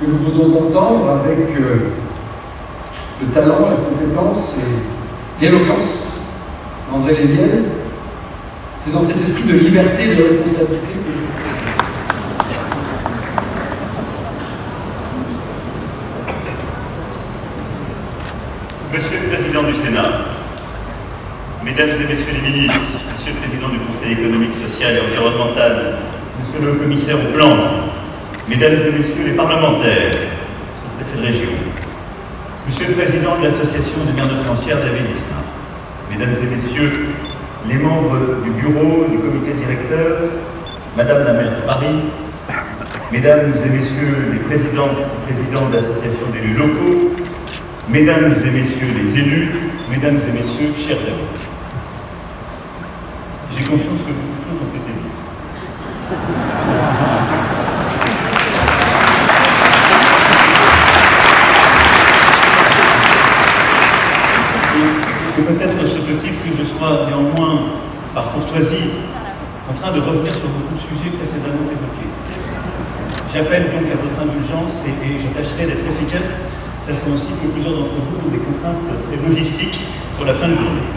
que nous venons d'entendre avec le talent, la compétence et l'éloquence d'André Léniel. C'est dans cet esprit de liberté et de responsabilité que Monsieur le Président du Sénat, Mesdames et Messieurs les ministres, Monsieur le Président du Conseil économique, social et environnemental, Monsieur le Commissaire au plan, Mesdames et Messieurs les parlementaires, Monsieur le Préfet de région, Monsieur le Président de l'Association des maires de Francières, David Lisnard, Mesdames et Messieurs les membres du bureau, du comité directeur, Madame la maire de Paris, Mesdames et Messieurs les présidents d'associations d'élus locaux, Mesdames et Messieurs les élus, Mesdames et Messieurs, chers amis. J'ai confiance que beaucoup de choses ont été dites. Et peut-être se peut-il que je sois néanmoins, par courtoisie, en train de revenir sur beaucoup de sujets précédemment évoqués. J'appelle donc à votre indulgence et je tâcherai d'être efficace, sachant aussi que plusieurs d'entre vous ont des contraintes très logistiques pour la fin de journée.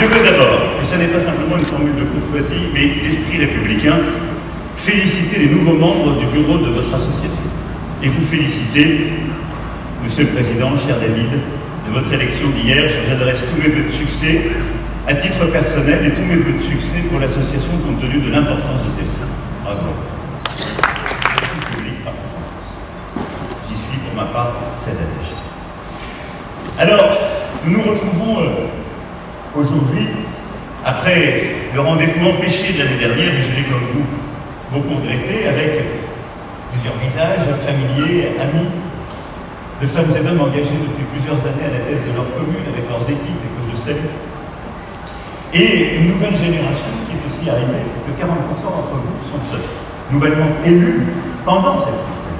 Je veux d'abord, et ce n'est pas simplement une formule de courtoisie, mais d'esprit républicain, féliciter les nouveaux membres du bureau de votre association. Et vous féliciter, Monsieur le Président, cher David, de votre élection d'hier. Je vous adresse tous mes vœux de succès à titre personnel et tous mes vœux de succès pour l'association compte tenu de l'importance de celle-ci. Bravo. Merci public partout en France. J'y suis pour ma part très attaché. Alors, nous nous retrouvons aujourd'hui, après le rendez-vous empêché de l'année dernière, et je l'ai comme vous beaucoup regretté, avec plusieurs visages familiers, amis, de femmes et d'hommes engagés depuis plusieurs années à la tête de leur commune, avec leurs équipes, et que je salue. Et une nouvelle génération qui est aussi arrivée, parce que 40% d'entre vous sont nouvellement élus pendant cette crise sanitaire.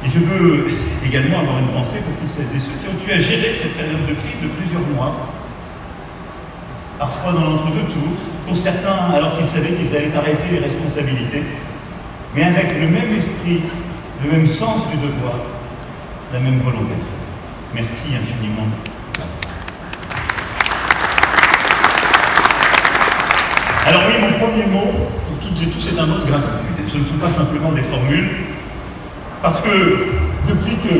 Et je veux également avoir une pensée pour toutes celles et ceux qui ont eu à gérer cette période de crise de plusieurs mois, parfois dans l'entre-deux tours, pour certains alors qu'ils savaient qu'ils allaient arrêter les responsabilités, mais avec le même esprit, le même sens du devoir, la même volonté de faire. Merci infiniment à vous. Alors oui, mon premier mot, pour toutes et tous, c'est un mot de gratitude. Et ce ne sont pas simplement des formules, parce que depuis que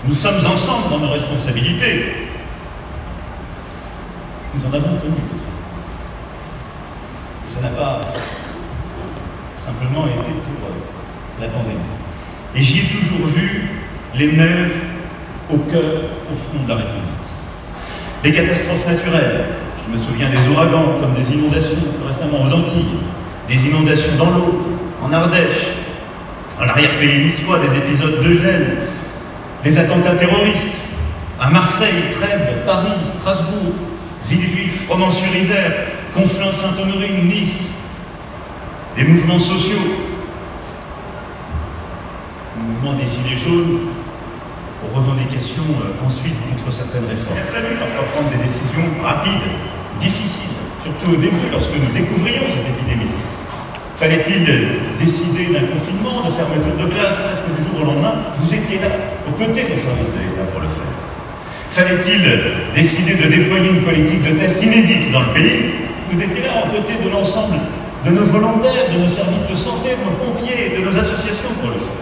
nous sommes ensemble dans nos responsabilités, nous en avons connu. Et ça n'a pas simplement été pour la pandémie. Et j'y ai toujours vu les maires au cœur, au front de la République. Des catastrophes naturelles, je me souviens des ouragans, comme des inondations plus récemment aux Antilles, des inondations dans l'Aude, en Ardèche, dans l'arrière-pays niçois, des épisodes de gel, les attentats terroristes, à Marseille, Trèbes, Paris, Strasbourg, Villejuif, Romans-sur-Isère, Conflans-Sainte-Honorine, Nice, les mouvements sociaux, le mouvement des Gilets jaunes, aux revendications ensuite contre certaines réformes. Il a fallu parfois prendre des décisions rapides, difficiles, surtout au début, lorsque nous découvrions cette épidémie. Fallait-il décider d'un confinement, de fermeture de classe, presque du jour au lendemain? Vous étiez là, aux côtés des services de l'État pour le faire. Fallait-il décider de déployer une politique de tests inédite dans le pays? Vous étiez là, aux côtés de l'ensemble de nos volontaires, de nos services de santé, de nos pompiers, de nos associations pour le faire.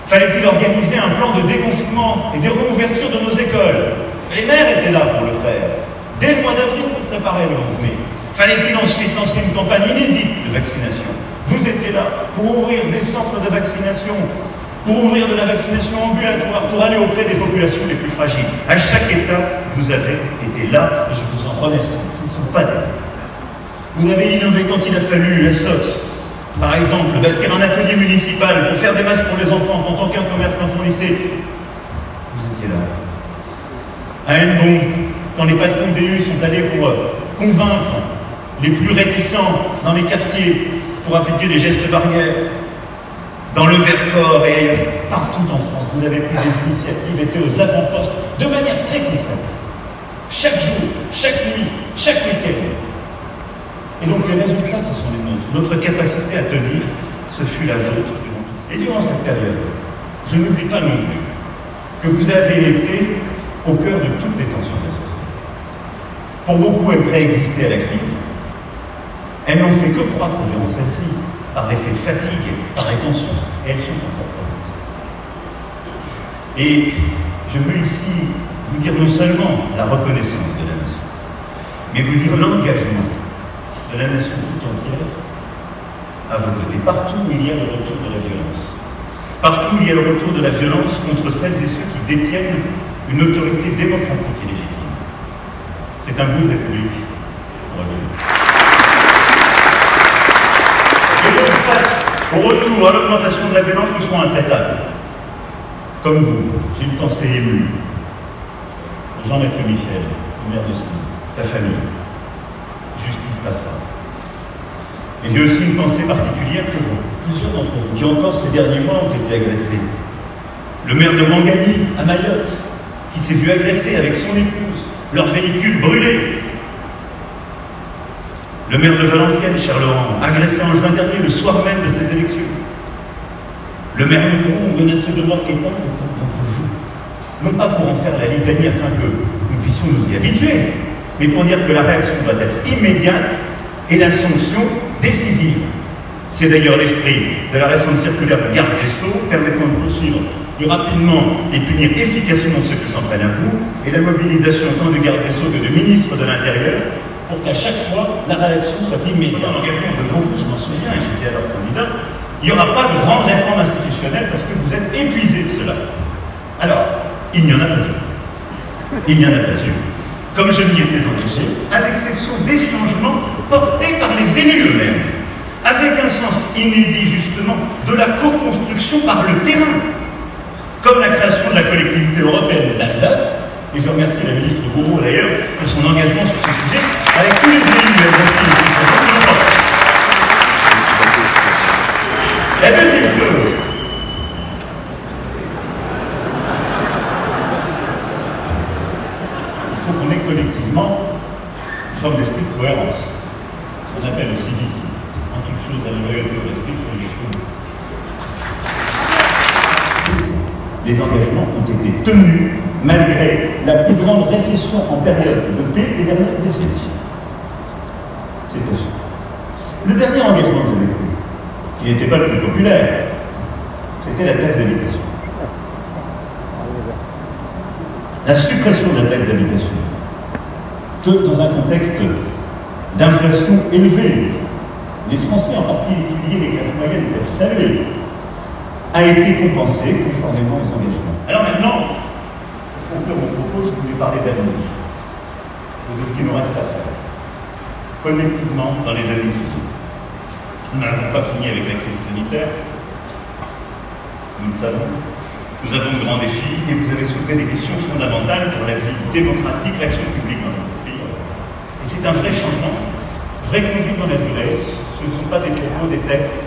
Fallait-il organiser un plan de déconfinement et de réouverture de nos écoles? Les maires étaient là pour le faire, dès le mois d'avril pour préparer le 11 mai. Fallait-il ensuite lancer une campagne inédite de vaccination? Vous étiez là pour ouvrir des centres de vaccination, pour ouvrir de la vaccination ambulatoire, pour aller auprès des populations les plus fragiles. À chaque étape, vous avez été là et je vous en remercie. Ce ne sont pas des mots. Vous avez innové quand il a fallu, la SOC. Par exemple, bâtir un atelier municipal pour faire des masques pour les enfants quand aucun commerce d'enfants lycée. Vous étiez là. À Hennebon, quand les patrouilles d'élus sont allés pour convaincre les plus réticents dans les quartiers pour appliquer des gestes barrières, dans le Vercors et ailleurs, partout en France, vous avez pris des initiatives, été aux avant-postes de manière très concrète. Chaque jour, chaque nuit, chaque week-end. Et donc les résultats qui sont les nôtres, notre capacité à tenir, ce fut la vôtre durant toute cette. Et durant cette période, je n'oublie pas non plus que vous avez été au cœur de toutes les tensions de la société. Pour beaucoup, elles préexistaient à la crise. Elles n'ont fait que croître durant celle-ci, par l'effet de fatigue, par les tensions, et elles sont encore présentes. Et je veux ici vous dire non seulement la reconnaissance de la nation, mais vous dire l'engagement de la nation tout entière à vos côtés, partout où il y a le retour de la violence. Partout où il y a le retour de la violence contre celles et ceux qui détiennent une autorité démocratique et légitime. C'est un bout de République en recul. Et donc, face au retour à l'augmentation de la violence, nous serons intraitables. Comme vous, j'ai une pensée émue pour Jean-Maître Michel, le maire de Sly, sa famille. Justice passera. Et j'ai aussi une pensée particulière pour plusieurs d'entre vous qui encore ces derniers mois ont été agressés. Le maire de Manganyi, à Mayotte, qui s'est vu agresser avec son épouse, leur véhicule brûlé. Le maire de Valenciennes, Charles Laurent, agressé en juin dernier, le soir même de ses élections. Le maire de Mont, menacé de mort et tant d'entre vous. Non pas pour en faire la litanie afin que nous puissions nous y habituer, mais pour dire que la réaction doit être immédiate et la sanction décisive. C'est d'ailleurs l'esprit de la récente circulaire de garde des Sceaux permettant de poursuivre plus rapidement et punir efficacement ceux qui s'en prennent à vous, et la mobilisation tant du garde des Sceaux que du ministre de l'Intérieur pour qu'à chaque fois la réaction soit immédiate. L'engagement devant vous, je m'en souviens, et j'étais alors candidat, il n'y aura pas de grande réforme institutionnelle parce que vous êtes épuisés de cela. Alors, il n'y en a pas eu. Il n'y en a pas eu. Comme je m'y étais engagé, à l'exception des changements portés par les élus eux-mêmes, avec un sens inédit justement de la co-construction par le terrain, comme la création de la collectivité européenne d'Alsace, et je remercie la ministre Gouraud d'ailleurs pour son engagement sur ce sujet, avec tous les élus alsaciens ici. La deuxième chose, il faut qu'on ait collectivement une forme d'esprit de cohérence, ce qu'on appelle le civisme. En toute chose à la loyauté au respect, il faut aller jusqu'au bout. Les engagements ont été tenus malgré la plus grande récession en période de paix des dernières décennies. C'est possible. Le dernier engagement que j'avais pris, qui n'était pas le plus populaire, c'était la taxe d'habitation. La suppression de la taxe d'habitation, que dans un contexte d'inflation élevée, les Français, en particulier les classes moyennes, peuvent saluer, a été compensée conformément aux engagements. Alors maintenant, pour conclure mon propos, je voulais parler d'avenir, et de ce qui nous reste à faire, collectivement, dans les années qui viennent. Nous n'avons pas fini avec la crise sanitaire, nous le savons. Nous avons de grands défis et vous avez soulevé des questions fondamentales pour la vie démocratique, l'action publique dans notre pays. Et c'est un vrai changement, vraie conduite dans la durée. Ce ne sont pas des propos, des textes,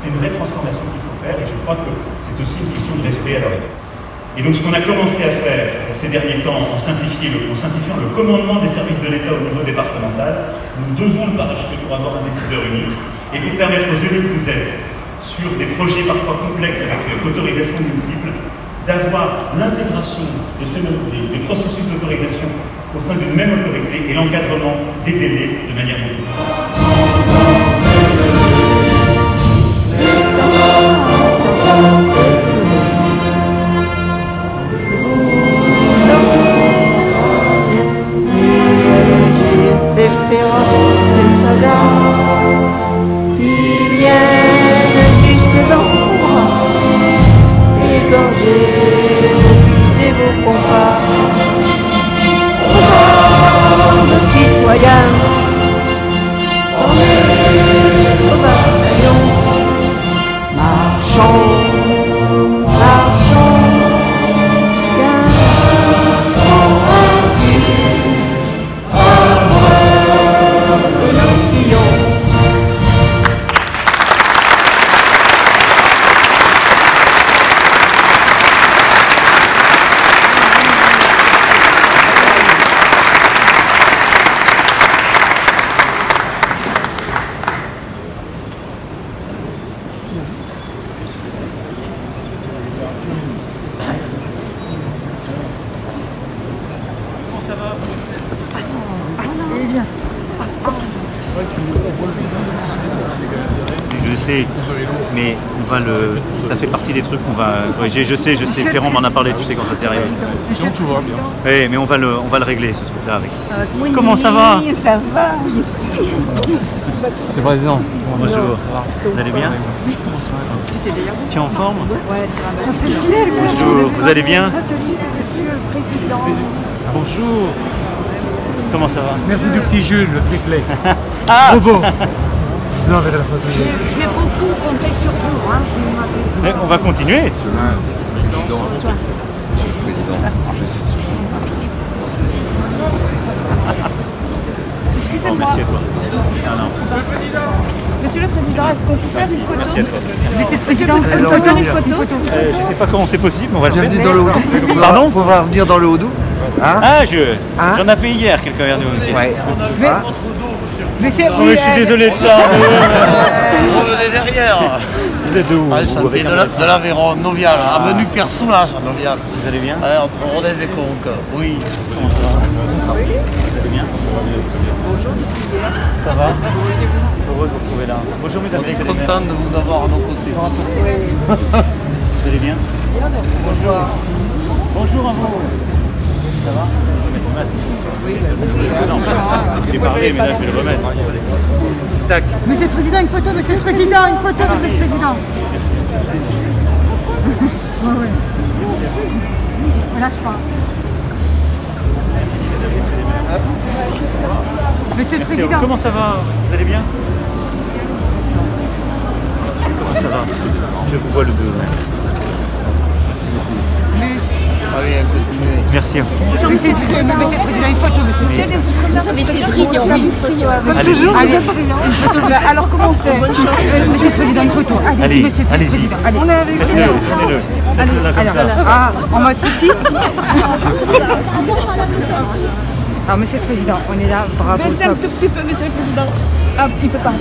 c'est une vraie transformation qu'il faut faire et je crois que c'est aussi une question de respect à leur égard. Et donc ce qu'on a commencé à faire ces derniers temps en simplifiant le commandement des services de l'État au niveau départemental, nous devons le parachever pour avoir un décideur unique et pour permettre aux élus que vous êtes sur des projets parfois complexes avec autorisation multiple, d'avoir l'intégration des processus d'autorisation au sein d'une même autorité et l'encadrement des délais de manière beaucoup plus Je sais, mais on va ça fait partie des trucs qu'on va corriger. Je sais, Ferrand m'en a parlé, tu sais, quand ça t'est arrivé. Sinon, tout va bien. Oui, mais on va le régler, ce truc-là. Avec. Comment ça va? Oui, ça va. C'est le président. Bonjour. Vous allez bien? Comment ça va? Tu es en forme? Ouais, ça va. Bonjour, vous allez bien? Monsieur le Président. Bonjour. Comment ça va? Merci du petit Jules, le triplé. Ah! Trop beau. Non, avec la photo. J'ai beaucoup compté sur vous. Hein. Mais on va continuer. Monsieur le Président, Excusez-moi. Merci à toi. Non. Monsieur le Président, est-ce qu'on peut faire une photo? Merci à toi. Monsieur le Président, est-ce qu'on peut faire une photo? Je sais pas comment c'est possible, mais on va le faire. bienvenue dans le Haut-Doubs. Pardon? Faut venir dans le Haut-Doubs. Hein? Ah, j'en ai fait hier quelqu'un vers nous. Ouais. Mais c'est Oh, mais je suis désolé de ça. On est derrière. Vous êtes de où? Ah, chantier de l'Aveyron, Novial, avenue Pierre-Soulages à Novial. Vous allez bien? Entre Rodez et Conques. Oui. Comment ça va? Vous allez bien? Bonjour. Ça va? Heureux de vous retrouver là. Bonjour mesdames On et est messieurs. content de vous avoir à nos côtés. Vous allez bien? Bonjour. Bonjour à vous. Ça va? Je vais mettre le masque. Non, j'ai parlé, mais là je vais le remettre. Tac. Monsieur le Président, une photo. Monsieur le Président, une photo. Monsieur le Président. Oui. On lâche pas. Monsieur le Président. Comment ça va? Vous allez bien? Comment ça va? Je vous vois le deux. Ah oui, continuez. Merci. Monsieur le Président, une photo, monsieur le Président. Comme Allez-y. toujours, vous êtes brillant. Une photo. Alors comment on fait? Monsieur le Président, une photo. Allez-y, monsieur le Président. Allez. On est avec vous. Allez, alors, en mode selfie. Alors, monsieur le Président, on est là, bravo. Baissez un tout petit peu, monsieur le Président. Ah, il peut pas.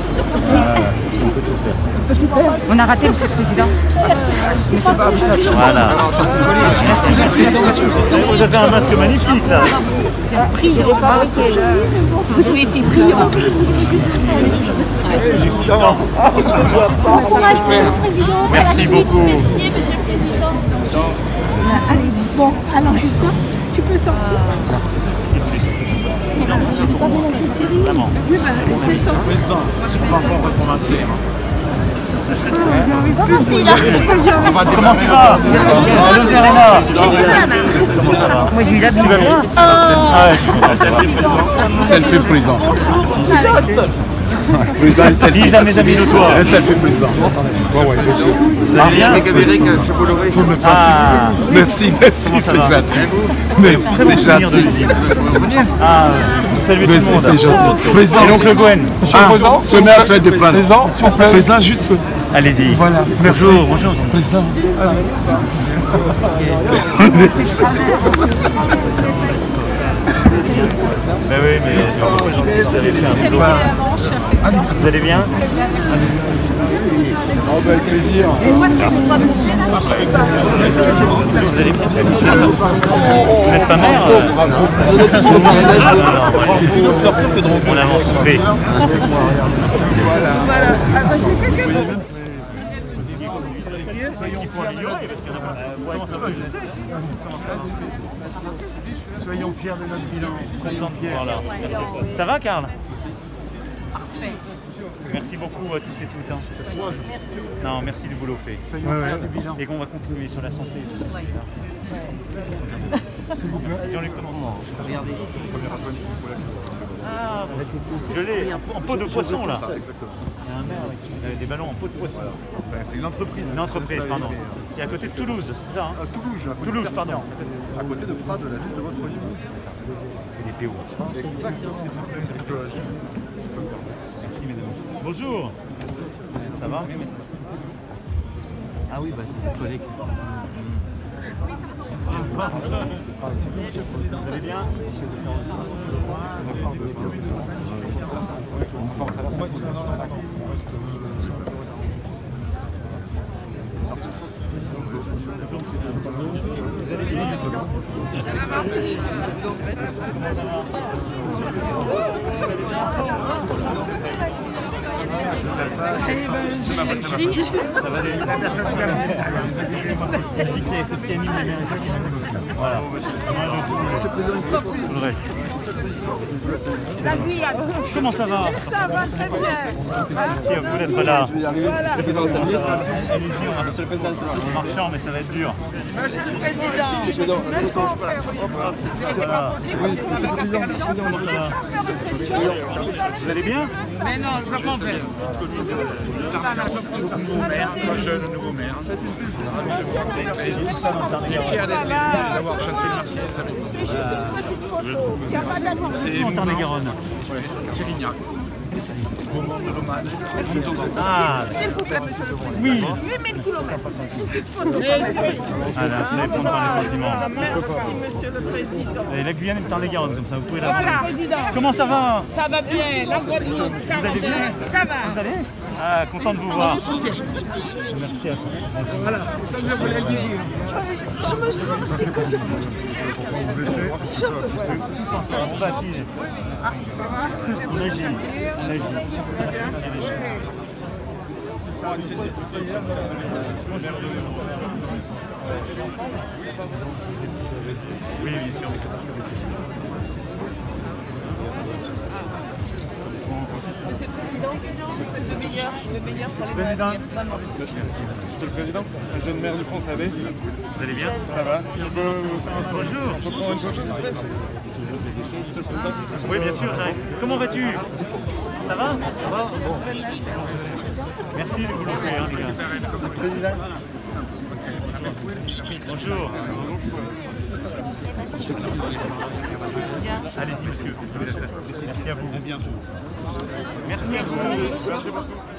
On a raté, monsieur le Président. Voilà. Vous avez un masque magnifique là. Vous savez, petit brillant. Bon courage, monsieur le Président. Merci beaucoup. Merci, monsieur le Président. Allez, bon, alors je sors. Tu peux sortir. Vraiment. Oui, bah, c'est sorti. Président, on va encore recommencer. Commencez là. Comment tu vas? Allô Serena. Comment ça va? Moi, j'ai eu la Tu vas bien? Ah ouais, ça va. Selfie président. Président, un selfie. Dis à mes amis de toi. Un selfie président. Ouais, monsieur. Vous allez bien? Faut me pratiquer. Merci, c'est gentil. Merci, c'est gentil. Ah, salut tout le Merci, monde. c'est gentil. Président. Et l'oncle Gwen. Monsieur le Président, ce maire en train de prendre. Président, s'il vous plaît. Président, juste. Allez-y. Voilà. Merci. Bonjour. Président. Ben oui, mais vous avez fait un boulot. Vous allez bien? Avec plaisir. Vous allez bien? Vous n'êtes pas mère? On l'avance fait. Soyons fiers de notre bilan. Voilà. Ça va, Karl? Parfait. Merci beaucoup à tous et toutes. Hein. Merci. Non, merci du boulot fait. Et qu'on va continuer sur la santé. S'il vous plaît. Jean-Luc, comment? Regardez. Ah, je l'ai en peau de poisson là. Il y a un maire qui a des ballons en peau de poisson. C'est une entreprise. Une entreprise, pardon. Qui est à côté de Toulouse, c'est ça? Hein? Toulouse, pardon. À côté de Prades, de la ville de votre Premier ministre. C'est des PO. Exactement. Merci mesdames. Bonjour. Ça va? Ah oui, bah c'est une collègue. Vous allez bien? Vous allez bien? Eh ben, j'ai réussi. Ça va aller. C'est ce qui anime les mérites. Voilà. La Guyane. Comment ça va? Ça va très bien. Merci à vous d'être là. Voilà. Monsieur le Président, c'est marchand, mais ça va être dur. Monsieur le Président. Même pas en faire, oui. Voilà. Comment ça va? Vous allez bien? Mais non, je m'en vais. Le nouveau maire. Fier d'avoir chanté le Marseillaise. C'est juste une petite photo. Il n'y a pas d'attente. C'est en Tarn-et-Garonne. Sérignac. Ah, S'il vous plaît, monsieur le Président. oui. 8000 km. Une petite photo quand même. Voilà, vous allez prendre par les sentiments. Merci, monsieur le Président. Et la Guyane est Tarn-et-Garonne, comme ça, vous pouvez la Voilà. Comment ça va? Ça va bien, la Guadeloupe, Vous allez bien? ça va. Vous allez? Ah, content de vous voir. Merci à vous. Voilà, ça je voulais le dire. Je me suis dit que je On baptise. On agit. On agit. Oui, bien sûr. Monsieur le Président, le meilleur pour les Président. Monsieur le Président, un jeune maire du Pont-Savé. Vous allez bien? Ça va? Bonjour. On peut prendre une photo? Monsieur le Président. Oui, bien sûr, j'arrive. Comment vas-tu? Ça va? Ça va? Bon. Merci de vous le faire, les gars. Bonjour. Allez-y, monsieur. Merci à vous. À bientôt. Merci à vous. Merci beaucoup.